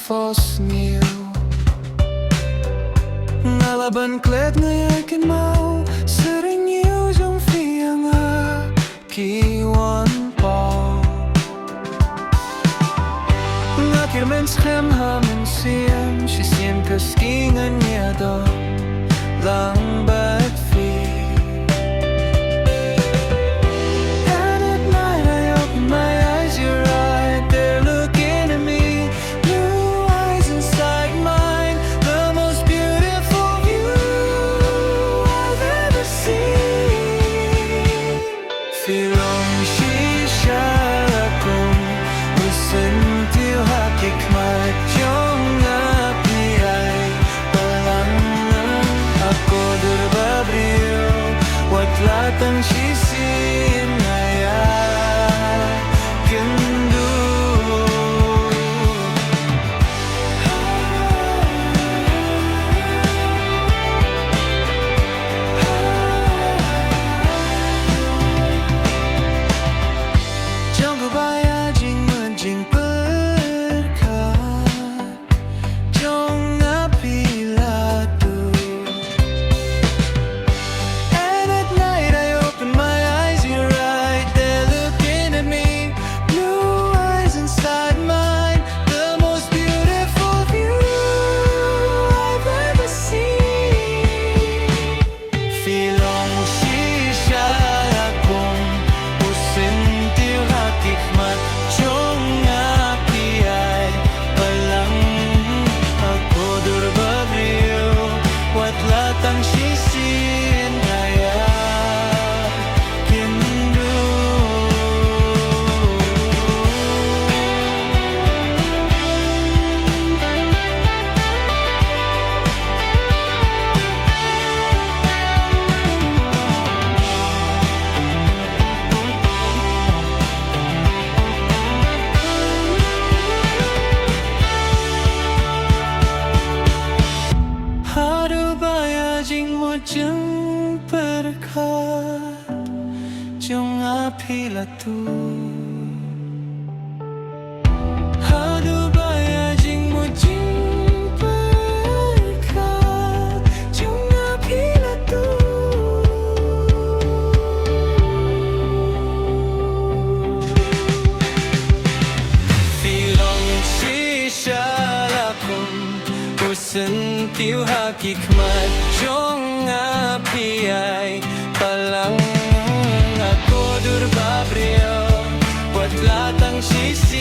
phohsniew. Ngalaban kled ngayakin mau sering yung fiang kiwan pa. Ngakirmen schem hamen siem shisiem kaskingan niya do lang bad feel. Latang sisin ngaya kendu. Jang kubaya jing jing berkat jong apila tu. Latang sisin ngaya kendu. Jeng berkat jong apila tu. Hadu baya jing mo jing berkat jong apila tu. Filong shisha lakum sentiu hakikmat jong api ay palang ako durbabrio buat latang sisi.